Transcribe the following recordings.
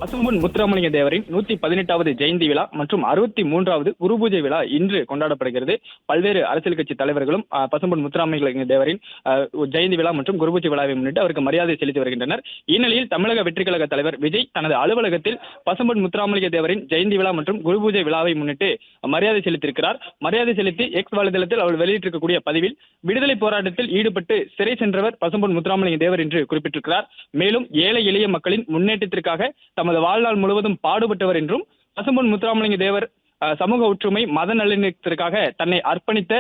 பசும்பொன் முத்துராமலிங்க தேவரின் 118வது ஜெயந்தி விழா மற்றும் 63வது குரு பூஜை விழா இன்று கொண்டாடப்படுகிறது. பல்வேறு அரசியல் கட்சி தலைவர்களும் பசும்பொன் முத்துராமலிங்க தேவரின் ஜெயந்தி விழா மற்றும் குரு பூஜை விழாவை முன்னிட்டு அவருக்கு மரியாதை செலுத்தி வருகின்றனர். இந்நிலையில் தமிழக வெற்றி கழக தலைவர் விஜய் தனது அலுவலகத்தில் பசும்பொன் முத்துராமலிங்க தேவரின் ஜெயந்தி விழா மற்றும் குரு பூஜை விழாவை முன்னிட்டு மரியாதை செலுத்தியிருக்கிறார். மரியாதை செலுத்தி எக்ஸ் வலைதளத்தில் அவர் வெளியிட்டிருக்கக்கூடிய பதிவில் விடுதலை போராட்டத்தில் ஈடுபட்டு சிறை சென்றவர் பசும்பொன் முத்துராமலிங்க தேவர் என்று குறிப்பிட்டிருக்கிறார். மேலும் ஏழை எளிய மக்களின் முன்னேற்றத்திற்காக தமது வாழ்நாள் முழுவதும் பாடுபட்டவர் என்றும், பசும்பொன் முத்துராமலிங்க தேவர் சமூக ஒற்றுமை மத நல்லிணக்கத்திற்காக தன்னை அர்ப்பணித்த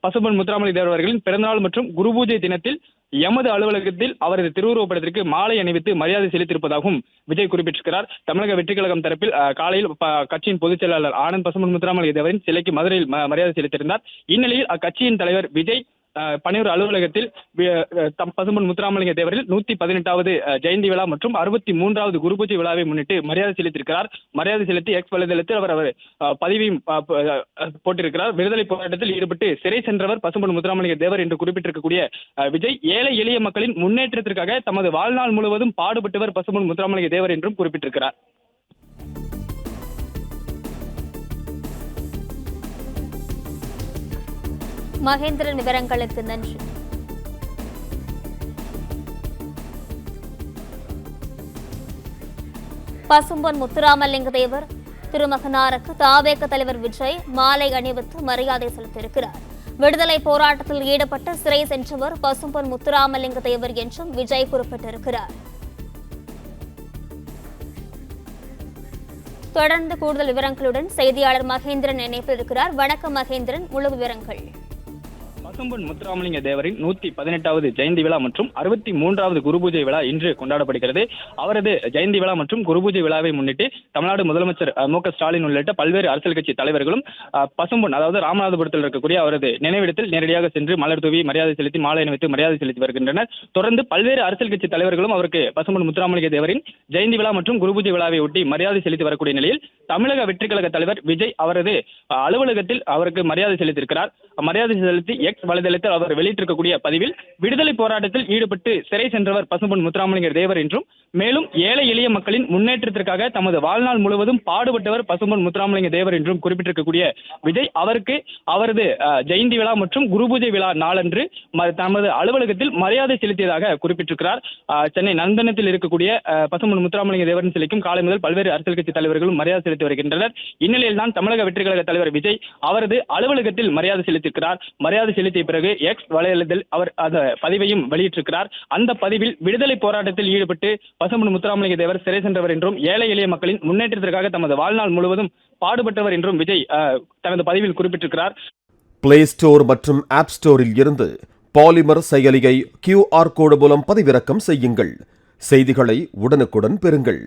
பசும்பொன் முத்துராமலிங்க தேவர் அவர்களின் பிறந்தநாள் மற்றும் குரு பூஜை தினத்தில் எமது அலுவலகத்தில் அவரது திருவுருவப்படத்திற்கு மாலை அணிவித்து மரியாதை செலுத்தியிருப்பதாகவும் விஜய் குறிப்பிட்டிருக்கிறார். தமிழக வெற்றி கழகம் தரப்பில் காலையில் கட்சியின் பொதுச் செயலாளர் ஆனந்த் பசும்பொன் முத்துராமலிங்க தேவரின் சிலைக்கு மதுரையில் மரியாதை செலுத்தியிருந்தார். இந்நிலையில் அக்கட்சியின் தலைவர் விஜய் பணியூர் அலுவலகத்தில் பசும்பொன் முத்துராமலிங்க தேவரில் 118வது ஜெயந்தி விழா மற்றும் 63வது குரு பூஜை விழாவை முன்னிட்டு மரியாதை செலுத்தியிருக்கிறார். மரியாதை செலுத்தி எக்ஸ் வலைதளத்தில் அவர் பதிவையும் போட்டிருக்கிறார். விடுதலை போராட்டத்தில் ஈடுபட்டு சிறை சென்றவர் பசும்பொன் முத்துராமலிங்க தேவர் என்று குறிப்பிட்டிருக்கக்கூடிய விஜய் ஏழை எளிய மக்களின் முன்னேற்றத்திற்காக தமது வாழ்நாள் முழுவதும் பாடுபட்டவர் பசும்பொன் முத்துராமலிங்க தேவர் என்றும் குறிப்பிட்டிருக்கிறார். மகேந்திரன் விவரங்களுக்கு நன்றி. பசும்பொன் முத்துராமலிங்க தேவர் திருமகனாருக்கு தாவேக தலைவர் விஜய் மாலை அணிவித்து மரியாதை செலுத்தியிருக்கிறார். விடுதலை போராட்டத்தில் ஈடுபட்டு சிறை சென்றவர் பசும்பொன் முத்துராமலிங்க தேவர் என்றும் விஜய் குறிப்பிட்டிருக்கிறார். தொடர்ந்து கூடுதல் விவரங்களுடன் செய்தியாளர் மகேந்திரன் இணைப்பில் இருக்கிறார். வணக்கம் மகேந்திரன், முழு விவரங்கள். பசும்பொன் முத்துராமலிங்க தேவரின் 118வது ஜெயந்தி விழா மற்றும் 63வது குரு பூஜை விழா இன்று கொண்டாடப்படுகிறது. அவரது ஜெயந்தி விழா மற்றும் குரு பூஜை விழாவை முன்னிட்டு தமிழ்நாடு முதலமைச்சர் மு.க. ஸ்டாலின் உள்ளிட்ட பல்வேறு அரசியல் கட்சி தலைவர்களும் பசும்பொன் அதாவது ராமநாதபுரத்தில் இருக்கக்கூடிய அவரது நினைவிடத்தில் நேரடியாக சென்று மலர் தூவி மரியாதை செலுத்தி மாலை அணிவித்து மரியாதை செலுத்தி வருகின்றனர். தொடர்ந்து பல்வேறு அரசியல் கட்சி தலைவர்களும் அவருக்கு பசும்பொன் முத்துராமலிங்க தேவரின் ஜெயந்தி விழா மற்றும் குரு பூஜை விழாவை ஒட்டி மரியாதை செலுத்தி வரக்கூடிய நிலையில் தமிழக வெற்றி கழக தலைவர் விஜய் அவரது அலுவலகத்தில் அவருக்கு மரியாதை செலுத்தியிருக்கிறார். மரியாதை செலுத்தி எக்ஸ் வலைதளத்தில் அவர் வெளியிட்டிருக்கக்கூடிய பதிவில் விடுதலை போராட்டத்தில் ஈடுபட்டு சிறை சென்றவர் பசும்பொன் முத்துராமலிங்க தேவர் என்றும், மேலும் ஏழை எளிய மக்களின் முன்னேற்றத்திற்காக தமது வாழ்நாள் முழுவதும் பாடுபட்டவர் பசும்பொன் முத்துராமலிங்க தேவர் என்றும் குறிப்பிட்டிருக்கக்கூடிய விஜய் அவருக்கு அவரது ஜெயந்தி விழா மற்றும் குரு பூஜை விழா நாளன்று தமது அலுவலகத்தில் மரியாதை செலுத்தியதாக குறிப்பிட்டிருக்கிறார். சென்னை நந்தனத்தில் இருக்கக்கூடிய பசும்பொன் முத்துராமலிங்க தேவரின் சிலைக்கும் காலை முதல் பல்வேறு அரசியல் கட்சி தலைவர்களும் மரியாதை செலுத்தி வருகின்றனர். இந்நிலையில் தான் தமிழக வெற்றி கழக தலைவர் விஜய் அவரது அலுவலகத்தில் மரியாதை செலுத்தியிருக்கிறார். மரியாதை செலுத்திய பிறகு எக்ஸ் வலைதளத்தில் அவர் அந்த பதிவையும் வெளியிட்டிருக்கிறார். அந்த பதிவில் விடுதலை போராட்டத்தில் ஈடுபட்டு பசும்பொன் முத்துராமலிங்க தேவர் சிறை சென்றவர் என்றும், ஏழை எளிய மக்களின் முன்னேற்றத்திற்காக தமது வாழ்நாள் முழுவதும் பாடுபட்டவர் என்றும் விஜய் தனது பதிவில் குறிப்பிட்டிருக்கிறார். பிளே ஸ்டோர் மற்றும் ஆப் ஸ்டோரில் இருந்து பாலிமர் செயலியை QR கோடு மூலம் பதிவிறக்கம் செய்யுங்கள். செய்திகளை உடனுக்குடன் பெறுங்கள்.